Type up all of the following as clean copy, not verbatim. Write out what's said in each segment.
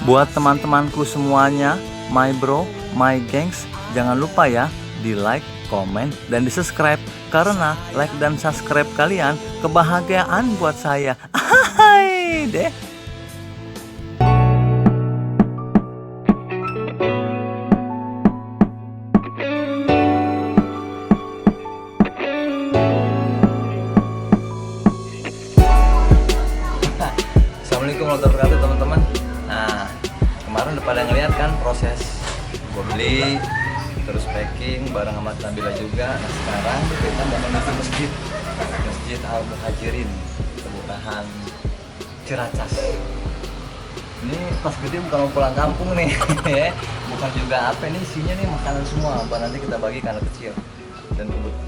Buat teman-temanku semuanya, my bro, my gengs, jangan lupa ya di like, komen, dan di subscribe. Karena like dan subscribe kalian kebahagiaan buat saya. Hai deh. Assalamualaikum warahmatullahi wabarakatuh teman-teman. Nah, kemarin udah pada ngeliat kan proses gue beli, terus packing bareng sama Nabila juga. Nah sekarang kita mau menuju Masjid Al Muhajirin, Kelurahan Ciracas. Ini pas gede bukan mau pulang kampung nih, ya. Bukan juga apa ini isinya nih makanan semua. Apa nanti kita bagi ke anak kecil.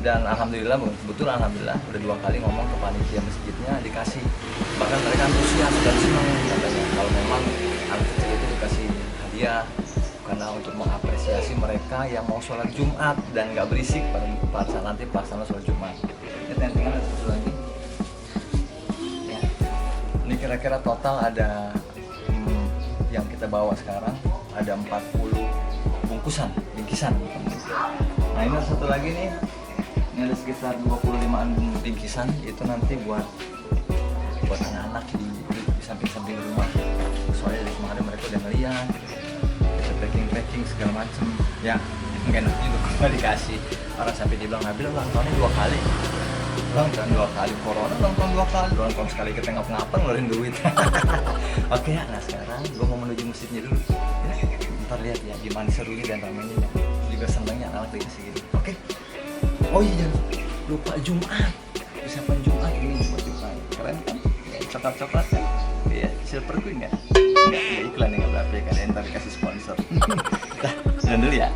Dan alhamdulillah udah 2 kali ngomong ke panitia masjidnya dikasih. Bahkan mereka antusias dan senang katanya kalau memang anak kecil itu dikasih hadiah karena untuk mengapresiasi mereka yang mau sholat Jumat dan nggak berisik pada saat nanti pelaksanaan sholat Jumat. Ini tentingan ada satu lagi. Ya. Ini kira-kira total ada yang kita bawa sekarang ada 40 bingkisan. Nah ini satu lagi nih, ini ada sekitar 25an bingkisan, itu nanti buat anak-anak di samping-samping rumah. Soalnya dari kemarin mereka udah ngeliat, kita packing segala macem. Ya, nggak enak juga kalau dikasih. Orang sampai dibilang Nabil ulang tahunnya 2 kali. Ulang tahun 2 kali, corona ulang tahun 2 kali, ulang tahun sekali kita ngapa ngeluarin duit. Oke ya, nah sekarang gue mau menuju masjidnya dulu. Ya, ntar lihat ya gimana serunya dan ramainya. Juga senangnya anak-anak dikasih gitu. Oke. Oh iya, jangan lupa Jumat. Persiapan Jumat ini buat Jumat. Keren kan? Ya, coklat-coklat kan? Iya, silver queen ya? Enggak, iklan yang nggak berapa ya kan? Ntar dikasih sponsor. Nah, jalan dulu ya.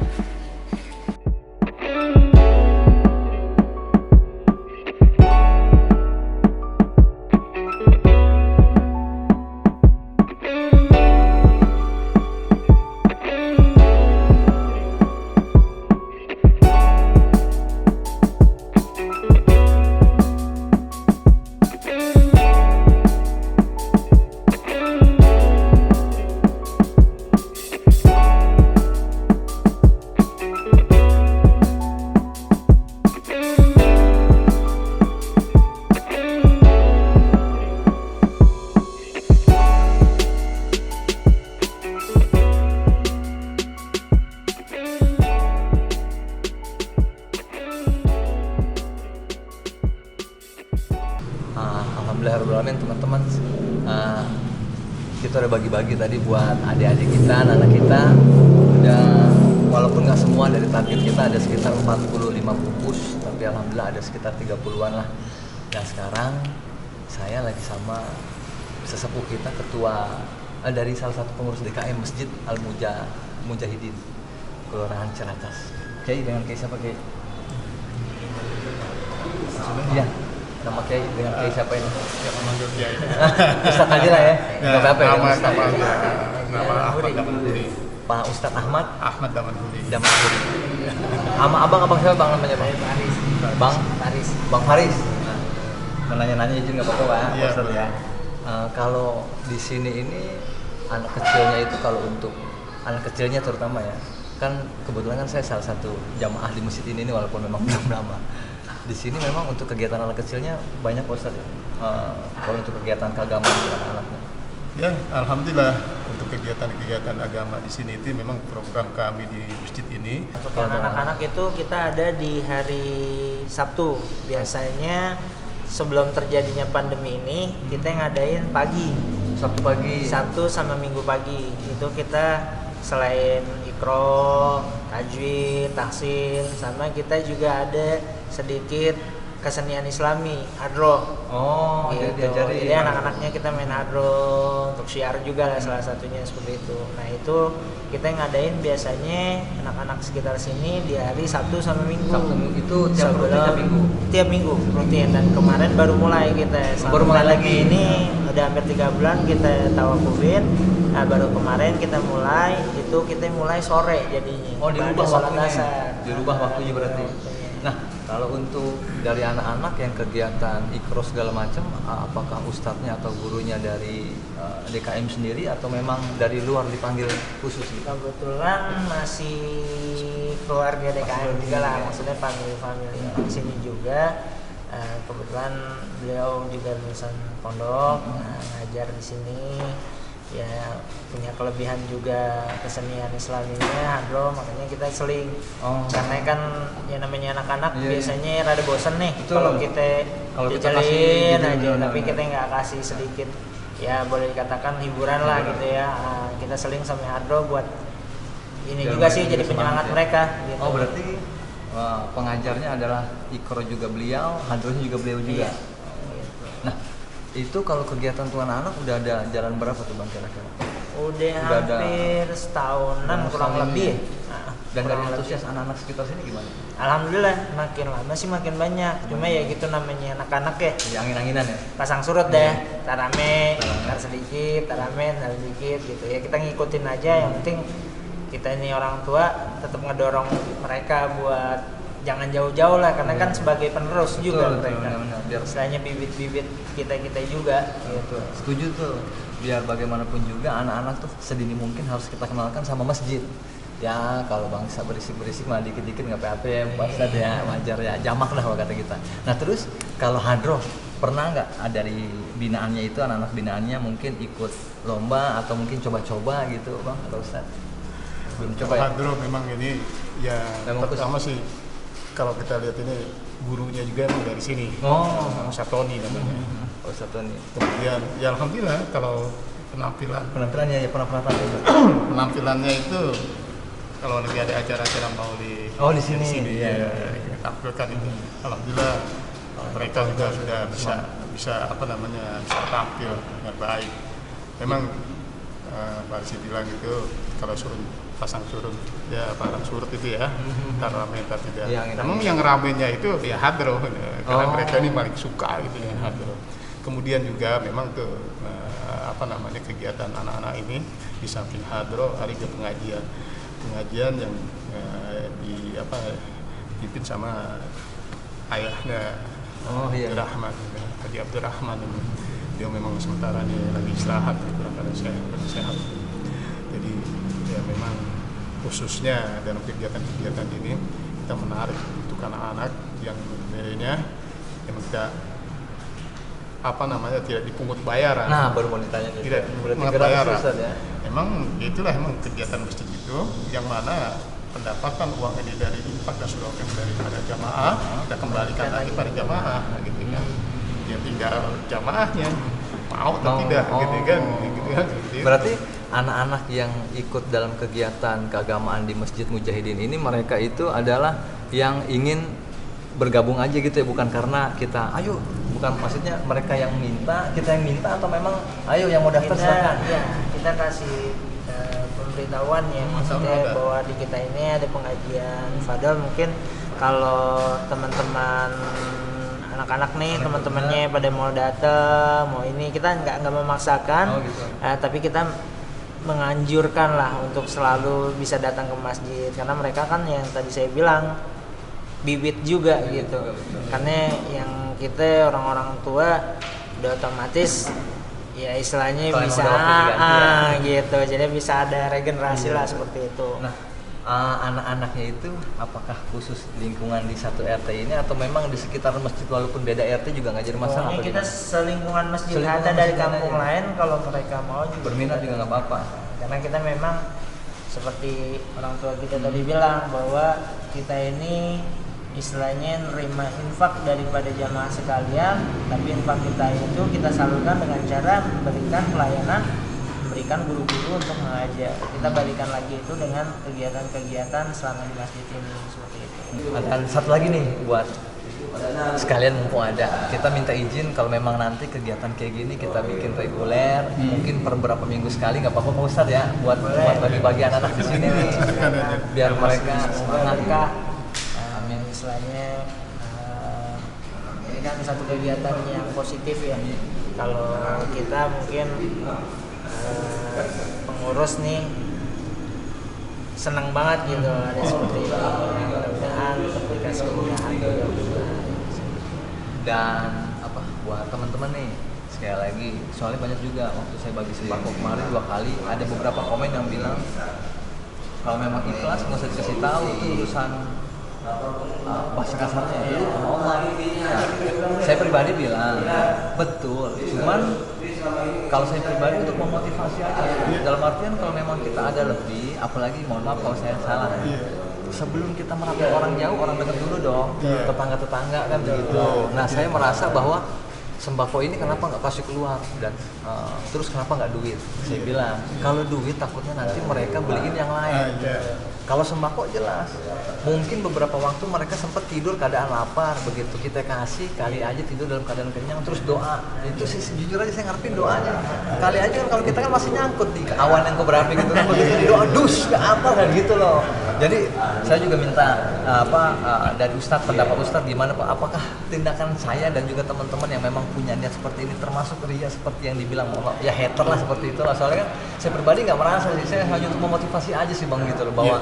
Alhamdulillah teman-teman, kita udah bagi-bagi tadi buat adik-adik kita, anak kita. Dan walaupun nggak semua dari target kita, ada sekitar 45 bungkus, tapi alhamdulillah ada sekitar 30-an lah. Dan sekarang saya lagi sama sesepuh kita, ketua dari salah satu pengurus DKM Masjid Al Mujahidin Kelurahan Ciracas. Kiai, dengan Kiai siapa Kiai? Iya. Nama Kiai dengan Kiai siapa ini? Yang memanggil Kiai. Ustaz aja lah ya. Enggak apa-apa ya. Nama Ahmad Damanhuri. Pak Ustaz Ahmad Damanhuri. Sama abang siapa bang namanya bang? Bang Faris. Nah, nanya-nanya izin nggak apa-apa Pak Iya, Ustaz ya. Kalau di sini ini anak kecilnya itu kalau untuk anak kecilnya terutama ya, kan kebetulan kan saya salah satu jamaah di masjid ini walaupun memang belum lama. Di sini memang untuk kegiatan anak kecilnya banyak Ustaz ya. Kalau untuk kegiatan keagamaan anak-anaknya. Ya, alhamdulillah untuk kegiatan agama di sini itu memang program kami di masjid ini. Untuk yang anak-anak itu kita ada di hari Sabtu. Biasanya sebelum terjadinya pandemi ini kita ngadain pagi. Sabtu sama Minggu pagi. Itu kita selain ikro, tajwid, tahsin, sama kita juga ada sedikit kesenian Islami, hadroh. Oh, gitu. diajari. Jadi anak-anaknya kita main hadroh untuk syiar juga lah salah satunya seperti itu. Nah itu kita ngadain biasanya anak-anak sekitar sini di hari Sabtu sama Minggu. Sabtu itu tiap minggu. Tiap minggu rutin, dan kemarin baru mulai kita. Baru mulai lagi. Ini udah hampir 3 bulan kita tawakufin. Nah baru kemarin kita mulai sore jadinya. Oh, dirubah sholat waktunya. asar. Dirubah waktunya berarti. Nah, Kalau untuk dari anak-anak yang kegiatan ikro segala macam, apakah ustadznya atau gurunya dari DKM sendiri atau memang dari luar dipanggil khusus gitu? Kebetulan masih keluarga DKM juga lah, maksudnya family di sini juga. Kebetulan beliau juga lulusan pondok, ngajar di sini. Ya punya kelebihan juga kesenian Islaminya hadro, makanya kita seling. Karena kan ya namanya anak-anak biasanya rada bosen nih kalau kita jajalin aja, gitu, tapi kita nggak kasih sedikit, ya boleh dikatakan hiburan lah gitu ya. Kita seling sama hadro buat ini juga sih jadi penyemangat mereka gitu. Oh berarti pengajarnya adalah ikro juga beliau, hadronya juga beliau juga. Iya, gitu. Nah itu kalau kegiatan tuan anak udah ada jalan berapa tuh bang kira-kira? Udah hampir setahunan kurang lebih. Dan dari kurang antusias lebih. anak-anak sekitar sini gimana? Alhamdulillah makin lama sih makin banyak. Cuma ya gitu namanya anak-anak ya. Di angin-anginan ya? Pasang surut deh, tarame, tar sedikit, tarame, tar sedikit gitu ya. Kita ngikutin aja, yang penting kita ini orang tua tetap ngedorong mereka buat jangan jauh-jauh lah, karena kan sebagai penerus juga mereka. Biar Istilahnya bibit-bibit kita juga gitu. setuju tuh. Biar bagaimanapun juga anak-anak tuh sedini mungkin harus kita kenalkan sama masjid. Ya kalau bangsa berisik-berisik mah dikit-dikit nggak apa-apa ya, Ustadz ya, wajar ya, jamak lah kata kita. Nah terus kalau hadroh pernah nggak dari binaannya itu, anak-anak binaannya mungkin ikut lomba atau mungkin coba-coba gitu bang atau Ustadz? Belum coba ya? Hadro memang ini ya Memang pertama sih kalau kita lihat ini gurunya juga emang dari sini. Ustadz Tony namanya. Ustadz Tony. Kemudian ya alhamdulillah kalau Penampilannya ya pernah penampilannya itu kalau lagi ada acara-acara mau di di sini. ya, kita tampilkan itu. Alhamdulillah mereka juga sudah bisa bisa tampil dengan baik. Memang Pak Arsi bilang itu kalau suruh pasang surut ya pasang surut itu ya ntar rame ntar tidak. Memang yang ramenya itu ya hadro karena mereka ini paling suka gitu ya hadro. Kemudian juga memang tuh kegiatan anak-anak ini di samping hadro hari ke pengajian yang dipimpin sama ayahnya Abdurrahman, Haji Abdurrahman. Dia memang sementara ini lagi istirahat kurang sehat. Jadi ya memang khususnya dalam kegiatan-kegiatan ini kita menarik untuk anak-anak yang lainnya yang kita tidak dipungut bayaran. Nah baru mau ditanya nih. Tidak dipungut bayaran. Ya. Emang itulah kegiatan masjid itu yang mana pendapatan uang ini dari infak dan sedekah daripada jamaah kita kembalikan lagi pada jamaah gitu kan. Ya tinggal jamaahnya mau atau tidak gitu kan. Berarti anak-anak yang ikut dalam kegiatan keagamaan di Masjid Mujahidin ini mereka itu adalah yang ingin bergabung aja gitu ya, bukan karena kita ayo, bukan maksudnya mereka yang minta, kita yang minta, atau memang ayo yang mau daftar silakan. Iya, kita kasih pemberitahuan ya, maksudnya bahwa di kita ini ada pengajian Fadal. Mungkin kalau teman-teman anak-anak nih teman-temannya pada mau datang, mau ini, kita nggak memaksakan, tapi kita menganjurkan lah untuk selalu bisa datang ke masjid, karena mereka kan yang tadi saya bilang bibit juga gitu. Karena yang kita orang-orang tua udah otomatis ya istilahnya bisa gitu, jadi bisa ada regenerasi lah seperti itu. Nah anak-anaknya itu apakah khusus lingkungan di satu RT ini atau memang di sekitar masjid walaupun beda RT juga nggak jadi masalah? Pokoknya kita selingkungan masjid, ada dari kampung lain kalau mereka mau juga berminat juga nggak apa-apa, karena kita memang seperti orang tua kita tadi bilang bahwa kita ini istilahnya nerima infak daripada jamaah sekalian, tapi infak kita itu kita salurkan dengan cara memberikan pelayanan, memberikan guru-guru untuk mengajar. Kita balikan lagi itu dengan kegiatan-kegiatan selama di masjid ini, seperti itu. Dan satu lagi nih buat sekalian mumpung ada, kita minta izin kalau memang nanti kegiatan kayak gini kita bikin reguler, mungkin per beberapa minggu sekali, nggak apa-apa Pak Ustadz ya, buat bagi-bagi anak-anak di sini nih, biar mereka semangat. Istilahnya ini kan satu kegiatan yang positif ya. Kalau kita mungkin pengurus nih senang banget gitu ada seperti itu. Mudah-mudahan dikasih kemudahan juga. Dan apa buat teman-teman nih, sekali lagi soalnya banyak juga waktu saya bagi sembako kemarin 2 kali ada beberapa komen yang bilang kalau memang ikhlas nggak usah dikasih tahu itu urusan bahasa kasarnya itu Allah. Nah, saya pribadi bilang betul, cuman kalau saya pribadi untuk memotivasi aja. Dalam artian kalau memang kita ada lebih, apalagi mohon maaf kalau saya salah, sebelum kita merapor orang jauh, orang dekat dulu dong, tetangga-tetangga kan begitu. Nah saya merasa bahwa sembako ini kenapa nggak kasih keluar dan terus kenapa nggak duit? Saya bilang kalau duit takutnya nanti mereka beliin yang lain. Kalau sembako jelas, mungkin beberapa waktu mereka sempat tidur keadaan lapar, begitu kita kasih kali aja tidur dalam keadaan kenyang, terus doa. Itu sih jujur aja saya ngarepin doanya. Kali aja kan kalau kita kan masih nyangkut di awan yang keberapa gitu kan, begitu di doa dus nggak apa kan gitu loh. Jadi saya juga minta dari Ustadz, pendapat Ustadz gimana Pak? Apakah tindakan saya dan juga teman-teman yang memang punya niat seperti ini termasuk ria seperti yang dibilang ya hater lah seperti itu lah. Soalnya kan saya pribadi nggak merasa sih, saya hanya untuk memotivasi aja sih Bang gitu loh, bahwa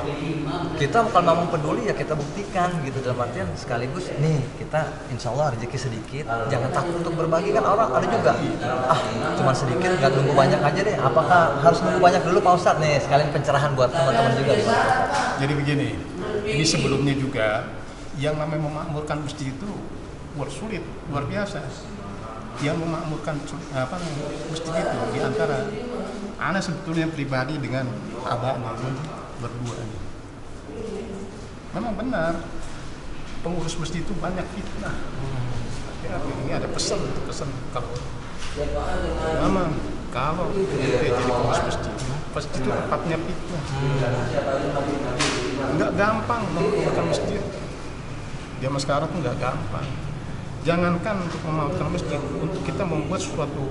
kita kalau memang peduli ya kita buktikan gitu, dalam artian sekaligus nih kita insya Allah rezeki sedikit, jangan takut untuk berbagi kan. Orang ada juga cuma sedikit nggak nunggu banyak aja deh, apakah harus nunggu banyak dulu Pak Ustadz nih, sekalian pencerahan buat teman-teman juga gitu. Jadi begini, ini sebelumnya juga yang namanya memakmurkan masjid itu sulit, luar biasa. Yang memakmurkan masjid itu diantara ana sebetulnya pribadi dengan abahnya berdua. Memang benar pengurus masjid itu banyak fitnah. Ini ada pesan kalau memang kalau kita jadi pengurus masjid itu tempatnya fitnah. Nggak gampang membuka masjid. Zaman sekarang tuh nggak gampang. Jangankan untuk memaukan masjid, untuk kita membuat suatu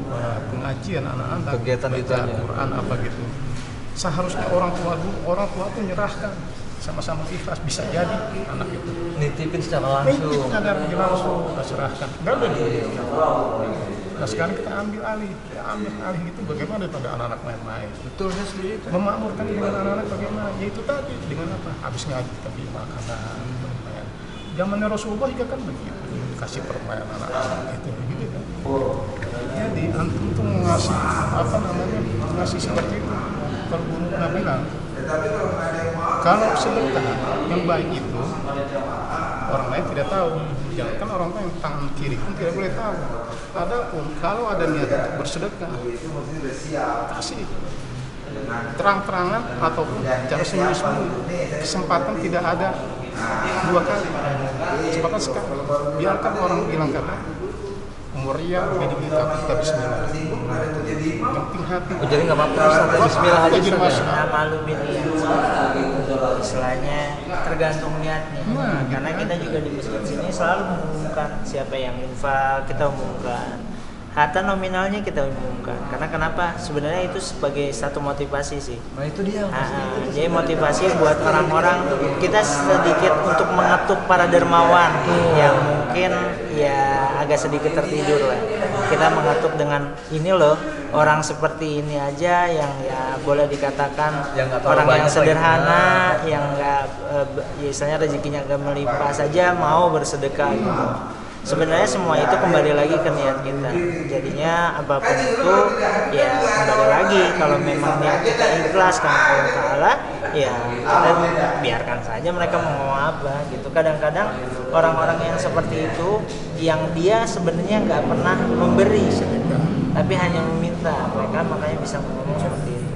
pengajian anak-anak, kegiatan baca Quran apa gitu. Seharusnya orang tua tuh nyerahkan sama-sama ikhlas, bisa jadi anak itu nitipin secara langsung. Nitipnya dari langsung serahkan. Nggak ada duit. Nah sekarang kita ambil alih gitu. Bagaimana daripada anak-anak main-main? Betul, saya setuju itu. Memakmurkan dengan anak-anak bagaimana? Ya itu tadi dengan apa? Habis ngaji kita beli makanan, permainan. Zamannya Rasulullah juga kan begitu, kasih permainan anak-anak itu gitu kan. Jadi antum tuh ngasih seperti itu. Kalau guru pernah bilang, kalau sedekah yang baik itu orang lain tidak tahu. Jangan orang tua yang tangan kiri pun tidak boleh tahu. Adapun kalau ada niat untuk bersedekah, kasih terang-terangan ataupun cara sembunyi-sembunyi. Kesempatan tidak ada 2 kali, kesempatan sekali. Biarkan orang bilang kata umurnya jadi kita bismillah. Yang penting hati. Jadi nggak apa-apa bismillah aja. Nah, malu bilnya istilahnya tergantung niatnya. Karena kita juga di masjid sini selalu mengumumkan siapa yang infak, kita umumkan. Harta nominalnya kita umumkan. Karena kenapa? Sebenarnya itu sebagai satu motivasi sih. Nah itu dia. Jadi motivasi buat orang-orang, kita sedikit untuk mengetuk para dermawan yang mungkin ya agak sedikit tertidur lah. Kita mengetuk dengan ini loh, orang seperti ini aja yang ya boleh dikatakan orang yang sederhana, yang nggak istilahnya rezekinya nggak melimpah saja mau bersedekah gitu. Sebenarnya semua itu kembali lagi ke niat kita. Jadinya apapun itu ya kembali lagi, kalau memang niat kita ikhlas karena Allah Ta'ala, ya kita biarkan saja mereka mau apa gitu. Kadang-kadang orang-orang yang seperti itu yang dia sebenarnya nggak pernah memberi sedekah, tapi hanya meminta, mereka makanya bisa ngomong seperti itu.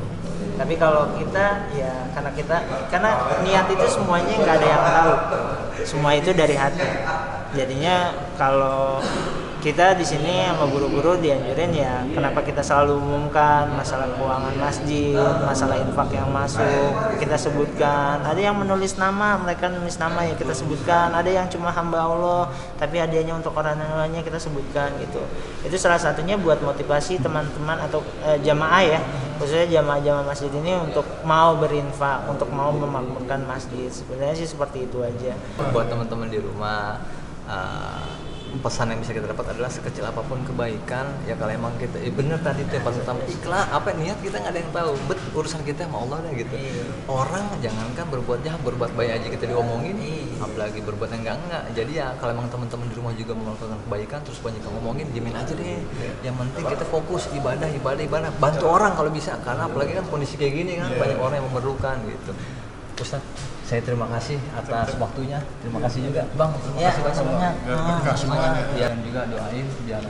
Tapi kalau kita ya karena niat itu semuanya nggak ada yang tahu, semua itu dari hati. Jadinya kalau kita di sini sama guru-guru dianjurin ya kenapa kita selalu umumkan masalah keuangan masjid, masalah infak yang masuk, kita sebutkan. Ada yang menulis nama, mereka nulis nama ya kita sebutkan. Ada yang cuma hamba Allah tapi hadiahnya untuk orang lainnya kita sebutkan gitu. Itu salah satunya buat motivasi teman-teman atau jamaah ya, khususnya jamaah-jamaah masjid ini untuk mau berinfak, untuk mau memakmurkan masjid. Sebenarnya sih seperti itu aja. Buat teman-teman di rumah, pesan yang bisa kita dapat adalah sekecil apapun kebaikan ya, kalau emang kita bener tadi itu yang paling utama, ikhlas apa niat kita nggak ada yang tahu, urusan kita sama Allah dah gitu. Orang jangankan berbuat jahat, berbuat baik aja kita diomongin, apalagi berbuat yang enggak. Jadi ya kalau emang teman-teman di rumah juga mau melakukan kebaikan terus banyak yang ngomongin, diemin aja deh. Yang penting kita fokus ibadah, bantu orang kalau bisa, karena apalagi kan kondisi kayak gini kan banyak orang yang memerlukan gitu. Ustaz, saya terima kasih atas waktunya. Terima kasih juga Bang, terima kasih banyak. Biar berkah semuanya. Ya, dan juga doain biar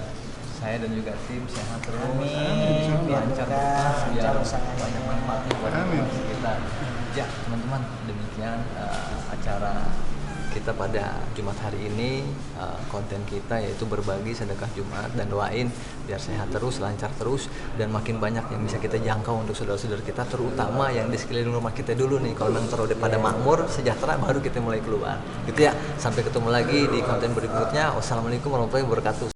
saya dan juga tim sehat terus. Amin. Biar Lancar berkah, terus, biar lancar usahanya. banyak manfaatnya buat Amin. kita. Ya teman-teman, demikian acara kita pada Jumat hari ini. Konten kita yaitu berbagi sedekah Jumat dan doain biar sehat terus, lancar terus, dan makin banyak yang bisa kita jangkau untuk saudara-saudara kita, terutama yang di sekeliling rumah kita dulu nih. Kalau memang terus pada makmur, sejahtera, baru kita mulai keluar gitu ya. Sampai ketemu lagi di konten berikutnya. Wassalamualaikum warahmatullahi wabarakatuh.